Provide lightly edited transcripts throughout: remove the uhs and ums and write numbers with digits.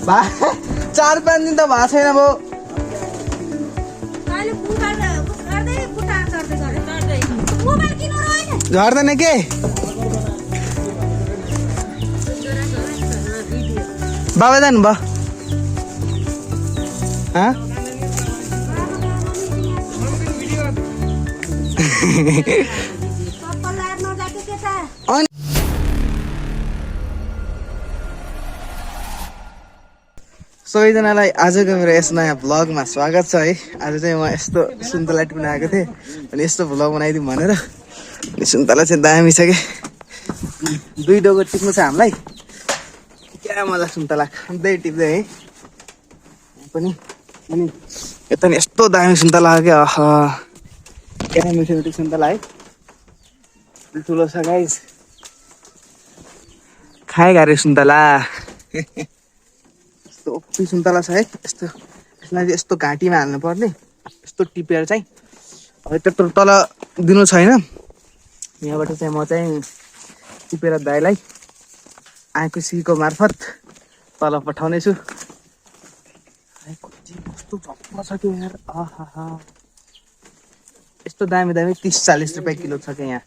4-5 दिन त भएको छैन भयो। झर्दैन के बाबा जानु भयो सबैजनालाई आजको मेरो यस नयाँ भ्लगमा स्वागत छ है। आज चाहिँ म यस्तो सुन्तला टिप्न आएको थिएँ अनि यस्तो भ्लग बनाइदिउँ भनेर। सुन्तला चाहिँ दामी छ कि 2 डोको टिप्नु छ हामीलाई। क्या मजा सुन्तला खाँदै टिप्दै है पनि। अनि यता नि यस्तो दामी सुन्तला हो क्या। क्या मिठो मिठो सुन्तला है। ठुलो छ गाइस। खाए गाह्रो सुन्तला। यस्तो ओपी सुन्तला छ है। यस्तो यसलाई यस्तो घाँटीमा हाल्नु पर्ने। यस्तो टिपेर चाहिँ अब त्यत्रो तल दिनु छैन। यहाँबाट चाहिँ म चाहिँ टिपेर दाइलाई आएको सीको मार्फत तल पठाउने छु। कस्तो झप्प छ कि यार। आहा यस्तो दामी दामी 30-40 रुपियाँ किलो छ कि यहाँ।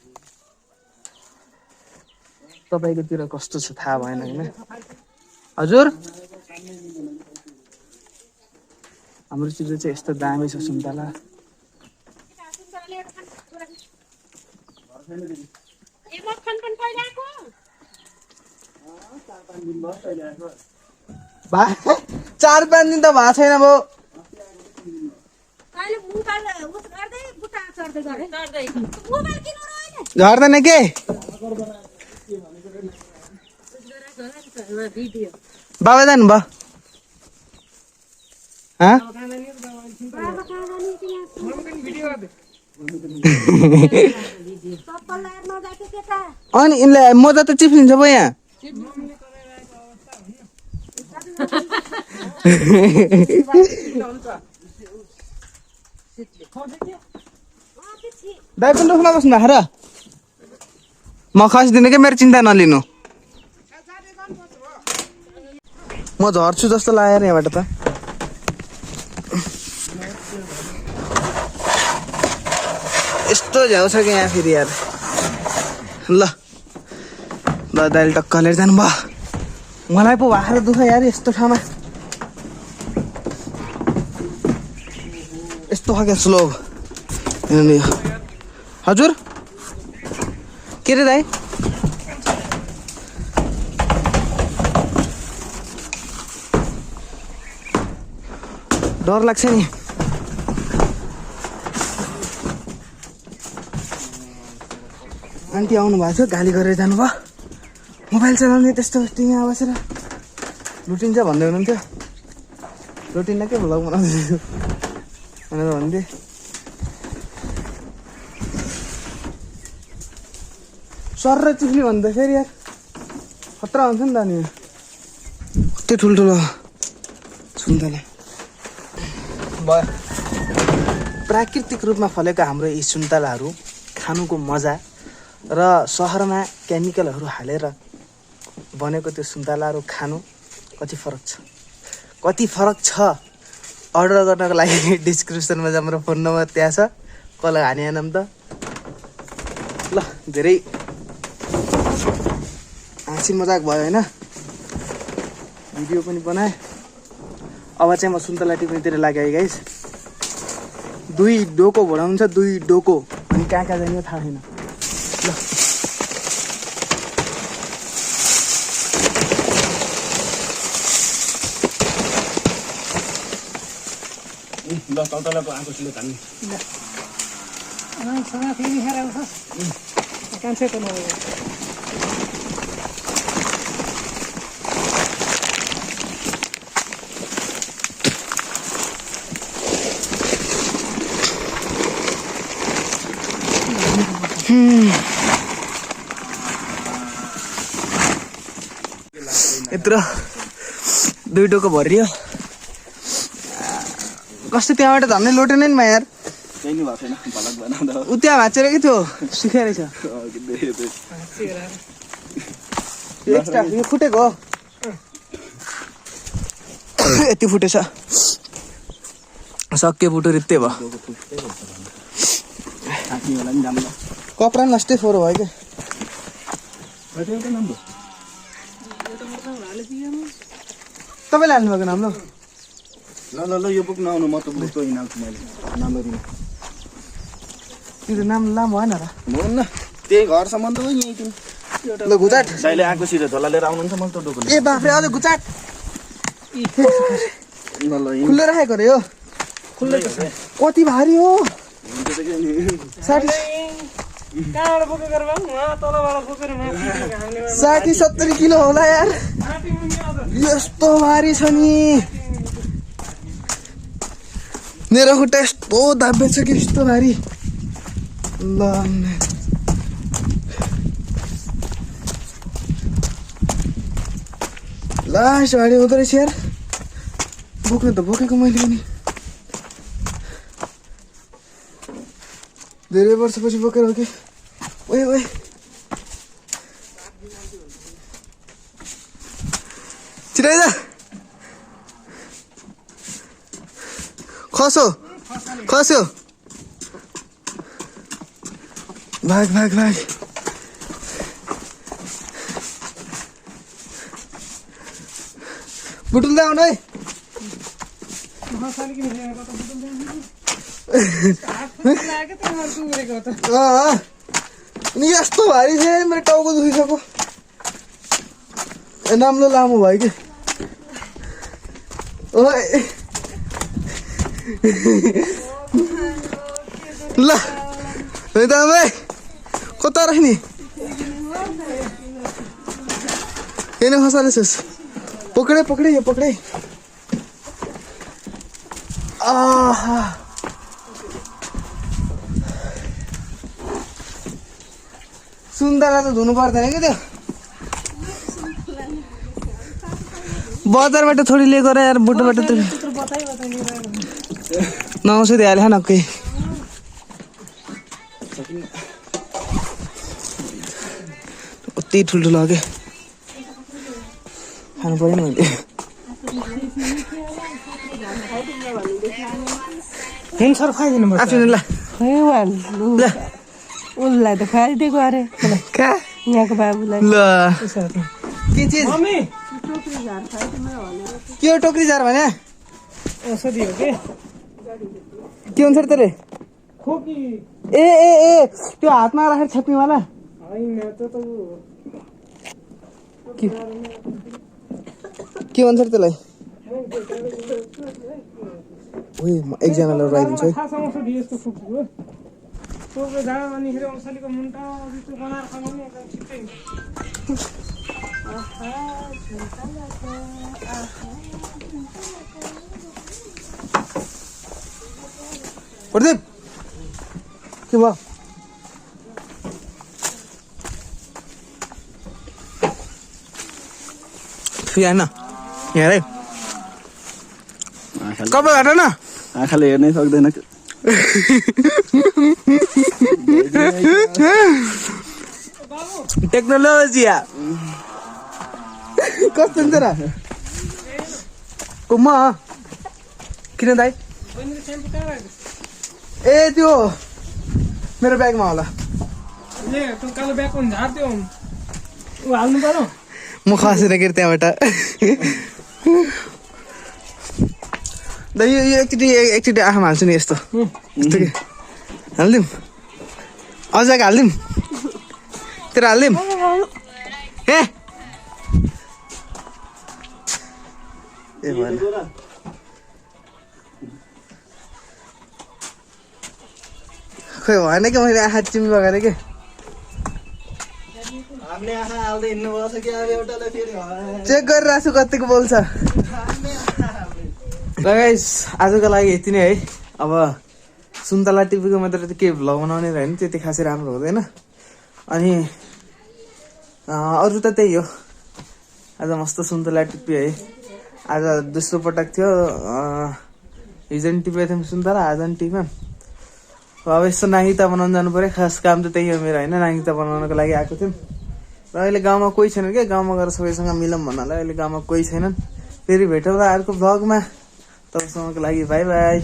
तपाईँकोतिर कस्तो छ थाहा भएन होइन। हजुर हाम्रो चिज चाहिँ यस्तो दामी छ सुन्तला। बा 4-5 दिन त भएको छैन भयो। झर्दैन के बाबा जानु भयो अनि यिनलाई मजा त चिप्लिन्छ भयो यहाँ। दाइ पनि रुखमा बस्नु भएको र म खसिदिनु क्या मेरो चिन्ता नलिनु। म झर्छु जस्तो लाग्यो यहाँबाट त। यस्तो झ्याउ छ कि यहाँ फेरि यार। ल दाइले टक्क लिएर जानु भयो। मलाई पो भएको दुःख यार यस्तो ठाउँमा। यस्तो खालको स्लो। हजुर के रे दाइ डर लाग्छ नि। आन्टी आउनु भएको थियो गाली गरेर जानुभयो। मोबाइल चलाउने त्यस्तो टिङमा बसेर लुटिन्छ भन्दै हुनुहुन्थ्यो। लुटिन्न के भ्लग बनाउँदै भनेर भन्दै। सर र चिफ्ली भन्दा फेरि यार खतरा हुन्छ नि त। अनि कति ठुल्ठुलो सुन्तला भयो। प्राकृतिक रूपमा फलेको हाम्रो यी सुन्तलाहरू खानुको मजा र सहरमा केमिकलहरू हालेर बनेको त्यो सुन्तलाहरू खानु कति फरक छ। कति फरक छ अर्डर गर्नको लागि डिस्क्रिप्सनमा हाम्रो फोन नम्बर त्यहाँ छ। कसलाई हानि आनम त। ल धेरै हाँसी मजाक भयो होइन। भिडियो पनि बनाएँ। अब चाहिँ म सुन्तला टिप्नेतिर लाग्यो है गाइस। 2 डोको भोडाउँछ 2 डोको। अनि कहाँ कहाँ जाने थाहा छैन। ल तलको आँको सिलो तान्ने। फेरि खाएर आउँछस् कान्छे त नभए। यत्रो 2 डोको भरियो। कस्तो त्यहाँबाट झन्डै लोटेन नि यार। ऊ त्यहाँ भाँचेर के थियो सुखे रहेछ। यो फुटेको हो। यति फुटेछ सक्के फुटो रित्ते भयो कपडा पनि लास्टै फोहोर भयो क्या तपाईँले हाल्नु भएको नाम ल यो बुक नआउनु म त बुक हिँडाल्छु मैले नाम दिनु त्यो नाम लामो भएन र भन न त्यही घरसम्म त हो यहीँ तिमी ल घुचाट दाइले आएको सिधै झोला लिएर आउनुहुन्छ मैले त डोको ए बाफ्रे अझ घुचाट ल ल खुल्लो राखेको रे यो कति भारी हो 60-70 किलो होला यार यस्तो भारी छ नि मेरो खुट्टा यस्तो धाब्बे छ कि यस्तो भारी ल लास्ट भारी हुँदो रहेछ यार बोक्नु त बोकेको मैले पनि धेरै वर्षपछि बोकेर हो कि ओए ओए छिराइदा खस्यो भाग बुटुल्दै आउनु है नि यस्तो भारी छ मेरो टाउको दुखिसक्यो नाम्लो लामो भयो कि ओए ल दामै कता राख्ने हेर्न खसाले छस् पक्रे यो पक्रे आहा सुन्तला त धुनु पर्दैन क्या त्यो बजारबाट थोडी लिएको र यार बुटोबाट त नआउँछु त्यो हाले नक्कै त्यही ठुल्ठुलो हो क्या खानु पऱ्यो नि मैले हिँड्छर खुवाइदिनु पर्छ आफ्नो ल उसलाई त खुवाइदिएको अरे कहाँ यहाँको बाबुलाई ल के चिज के हो टोक्री जार भने औषधि हो कि के हुन्छ त्यसले खोकी ए त्यो हातमा राखेर छेप्नेवाला होइन त्यो त के भन्छ त्यसलाई ओए म एकजनालाई लगाइदिन्छु है खास औषधि यस्तो फुक्छु टोक्रो जाडो अनिखेरि औषधिको मुन्टा त्यो बनाएर खानु नि एकदम छिट्टै प्रदीप के भयो हेर्न हेर है कपाल घाट न आँखाले हेर्नै सक्दैन टेक्नोलोजी कस्तो हुन्छ र म किन दाइ ए त्यो मेरो ब्यागमा होला त्यो कालो ब्यागको झार्थ्यो ऊ हाल्नु पर्यो म खसेर के त्यहाँबाट यो एकचोटि आँखामा हाल्छु नि यस्तो हालिदिउँ अझ हालिदिउँ तेरो हालिदिउँ ए भएन खोइ भएन कि मैले आँखा चिम्मी लगाएर के चेक गरिरहेको छु कतिको बोल्छ गाइस आजको लागि यति नै है अब सुन्तला टिपीको मात्र के भ्लग बनाउने होइन त्यति खासै राम्रो हुँदैन अनि अरू त त्यही हो आज मस्त सुन्तला टिपी है आज दोस्रो पटक थियो हिजो नि टिपेको थियौँ सुन्तला आज नि टिप्यौँ अब यस्तो नाङ्गिता बनाउनु जानु पऱ्यो खास काम त त्यही हो मेरो होइन नाङ्गिता बनाउनको लागि आएको थियौँ र अहिले गाउँमा कोही छैन क्या गाउँमा गएर सबैसँग मिलौँ भन्नलाई अहिले गाउँमा कोही छैनन् फेरि भेटौँला अर्को भ्लगमा। तबसम्मको लागि बाई बाई।